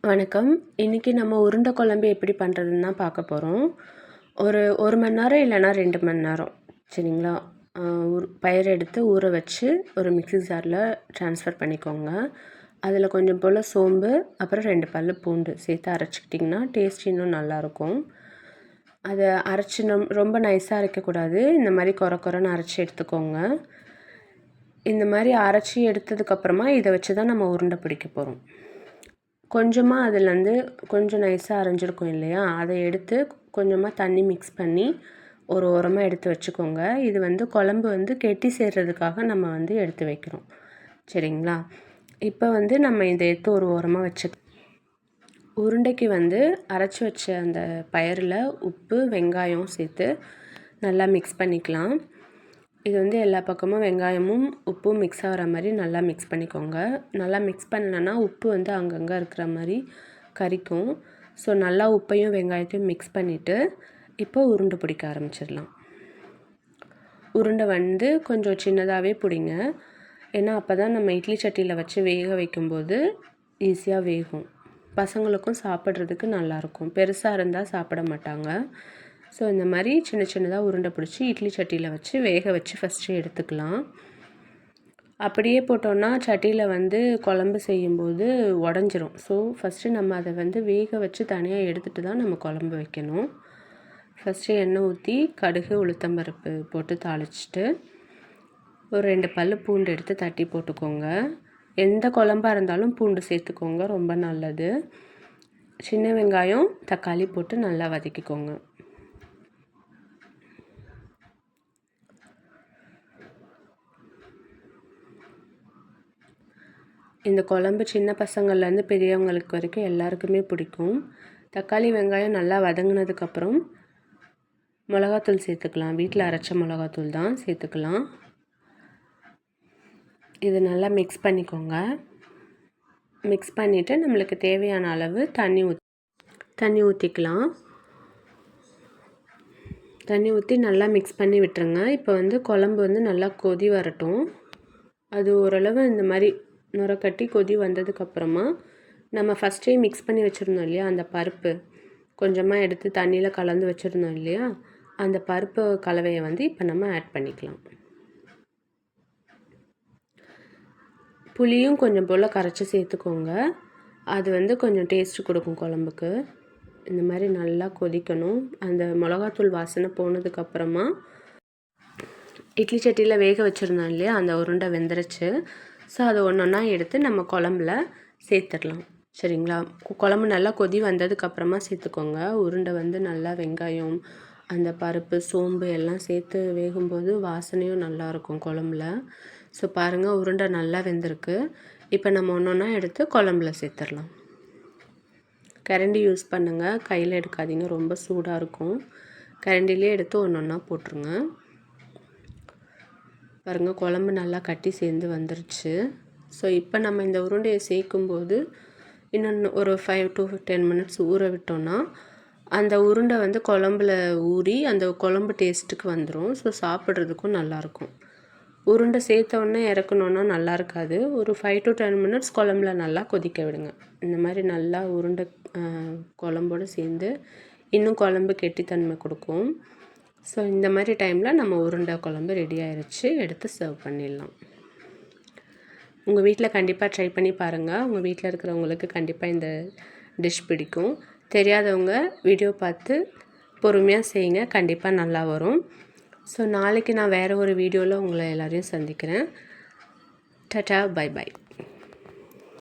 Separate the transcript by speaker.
Speaker 1: வணக்கம். இன்றைக்கி நம்ம உருண்டை குழம்பு எப்படி பண்ணுறதுன்னு தான் பார்க்க போகிறோம். ஒரு 1 மணி நேரம் இல்லைனா 2 மணி நேரம் சரிங்களா? பயிரை எடுத்து ஊற வச்சு ஒரு மிக்ஸி ஜாரில் ட்ரான்ஸ்ஃபர் பண்ணிக்கோங்க. அதில் கொஞ்சம் போல் சோம்பு, அப்புறம் 2 பல் பூண்டு சேர்த்து அரைச்சிக்கிட்டிங்கன்னா டேஸ்ட் இன்னும் நல்லாயிருக்கும். அதை அரைச்சி ரொம்ப நைஸாக அரைக்கக்கூடாது. இந்த மாதிரி கொரன்னு அரைச்சி எடுத்துக்கோங்க. இந்த மாதிரி அரைச்சி எடுத்ததுக்கப்புறமா இதை வச்சு தான் நம்ம உருண்டை பிடிக்க போகிறோம். கொஞ்சமாக அதுலேருந்து கொஞ்சம் நைஸாக அரைஞ்சிருக்கும் இல்லையா, அதை எடுத்து கொஞ்சமாக தண்ணி மிக்ஸ் பண்ணி ஒரு ஓரமாக எடுத்து வச்சுக்கோங்க. இது குழம்பு கெட்டி சேர்றதுக்காக நம்ம எடுத்து வைக்கிறோம் சரிங்களா? இப்போ நம்ம இதை எடுத்து ஒரு ஓரமாக வச்சு உருண்டைக்கு அரைச்சி வச்ச அந்த பயரில் உப்பு, வெங்காயம் சேர்த்து நல்லா மிக்ஸ் பண்ணிக்கலாம். இது எல்லா பக்கமும் வெங்காயமும் உப்பும் மிக்ஸ் ஆகிற மாதிரி நல்லா மிக்ஸ் பண்ணிக்கோங்க. நல்லா மிக்ஸ் பண்ணலன்னா உப்பு அங்கங்கே இருக்கிற மாதிரி கரிக்கும். ஸோ நல்லா உப்பையும் வெங்காயத்தையும் மிக்ஸ் பண்ணிவிட்டு இப்போ உருண்டை பிடிக்க ஆரம்பிச்சிடலாம். உருண்டை கொஞ்சம் சின்னதாகவே பிடிங்க. ஏன்னா அப்போ தான் நம்ம இட்லி சட்டியில் வச்சு வேக வைக்கும்போது ஈஸியாக வேகும். பசங்களுக்கும் சாப்பிட்றதுக்கு நல்லாயிருக்கும். பெருசாக இருந்தால் சாப்பிட மாட்டாங்க. ஸோ இந்த மாதிரி சின்ன சின்னதாக உருண்டை பிடிச்சி இட்லி சட்டியில் வச்சு வேக வச்சு ஃபஸ்ட்டு எடுத்துக்கலாம். அப்படியே போட்டோன்னா சட்டியில் குழம்பு செய்யும்போது உடஞ்சிரும். ஸோ ஃபஸ்ட்டு நம்ம அதை வேக வச்சு தனியாக எடுத்துகிட்டு தான் நம்ம குழம்பு வைக்கணும். ஃபஸ்ட்டு எண்ணெய் ஊற்றி கடுகு, உளுத்தம்பருப்பு போட்டு தாளிச்சிட்டு ஒரு 2 பல் பூண்டு எடுத்து தட்டி போட்டுக்கோங்க. எந்த குழம்பாக இருந்தாலும் பூண்டு சேர்த்துக்கோங்க, ரொம்ப நல்லது. சின்ன வெங்காயம், தக்காளி போட்டு நல்லா வதக்கிக்கோங்க. இந்த குழம்பு சின்ன பசங்கள்லேருந்து பெரியவங்களுக்கு வரைக்கும் எல்லாருக்குமே பிடிக்கும். தக்காளி, வெங்காயம் நல்லா வதங்கினதுக்கப்புறம் மிளகாத்தூள் சேர்த்துக்கலாம். வீட்டில் அரைச்ச மிளகாத்தூள் தான் சேர்த்துக்கலாம். இது நல்லா மிக்ஸ் பண்ணிக்கோங்க. மிக்ஸ் பண்ணிவிட்டு நம்மளுக்கு தேவையான அளவு தண்ணி ஊற்றிக்கலாம். தண்ணி ஊற்றி நல்லா மிக்ஸ் பண்ணி விட்டுருங்க. இப்போ குழம்பு நல்லா கொதி வரட்டும். அது ஓரளவு இந்த மாதிரி நுரக்கட்டி கொதி வந்ததுக்கப்புறமா நம்ம ஃபஸ்ட்டே மிக்ஸ் பண்ணி வச்சுருந்தோம் இல்லையா, அந்த பருப்பு கொஞ்சமாக எடுத்து தண்ணியில் கலந்து வச்சுருந்தோம் இல்லையா, அந்த பருப்பு கலவையை இப்போ நம்ம ஆட் பண்ணிக்கலாம். புளியும் கொஞ்சம் போல் கரைச்சி சேர்த்துக்கோங்க. அது கொஞ்சம் டேஸ்ட்டு கொடுக்கும் குழம்புக்கு. இந்த மாதிரி நல்லா கொதிக்கணும். அந்த மிளகாத்தூள் வாசனை போனதுக்கப்புறமா இட்லி சட்டியில் வேக வச்சுருந்தோம் இல்லையா, அந்த உருண்டை வெந்துருச்சு. ஸோ அதை ஒன்றா எடுத்து நம்ம குழம்புல சேர்த்துடலாம் சரிங்களா? குழம்பு நல்லா கொதி வந்ததுக்கப்புறமா சேர்த்துக்கோங்க. உருண்டை நல்லா வெங்காயம், அந்த பருப்பு, சோம்பு எல்லாம் சேர்த்து வேகும்போது வாசனையும் நல்லாயிருக்கும் குழம்புல. ஸோ பாருங்கள், உருண்டை நல்லா வெந்திருக்கு. இப்போ நம்ம ஒன்றா எடுத்து குழம்புல சேர்த்துடலாம். கரண்டி யூஸ் பண்ணுங்கள், கையில் எடுக்காதீங்க, ரொம்ப சூடாக இருக்கும். கரண்டிலே எடுத்து ஒன்றா போட்டுருங்க. பாருங்கள், குழம்பு நல்லா கட்டி சேர்ந்து வந்துருச்சு. ஸோ இப்போ நம்ம இந்த உருண்டையை சேர்க்கும்போது இன்னொன்று ஒரு 5 to 10 மினிட்ஸ் ஊற விட்டோன்னா அந்த உருண்டை குழம்புல ஊறி அந்த குழம்பு டேஸ்ட்டுக்கு வந்துடும். ஸோ சாப்பிட்றதுக்கும் நல்லாயிருக்கும். உருண்டை சேர்த்தோடனே இறக்கணுன்னா நல்லா இருக்காது. ஒரு 5 to 10 மினிட்ஸ் குழம்புல நல்லா கொதிக்க விடுங்க. இந்த மாதிரி நல்லா உருண்டை குழம்போடு சேர்ந்து இன்னும் குழம்பு கெட்டித்தன்மை கொடுக்கும். ஸோ இந்த மாதிரி டைமில் நம்ம உருண்டை குழம்பு ரெடி ஆயிடுச்சு. எடுத்து சர்வ் பண்ணிடலாம். உங்கள் வீட்டில் கண்டிப்பாக ட்ரை பண்ணி பாருங்கள். உங்கள் வீட்டில் இருக்கிறவங்களுக்கு கண்டிப்பாக இந்த டிஷ் பிடிக்கும். தெரியாதவங்க வீடியோ பார்த்து பொறுமையாக செய்யுங்க, கண்டிப்பாக நல்லா வரும். ஸோ நாளைக்கு நான் வேறு ஒரு வீடியோவில் உங்களை எல்லோரையும் சந்திக்கிறேன். டாடா, பை பை.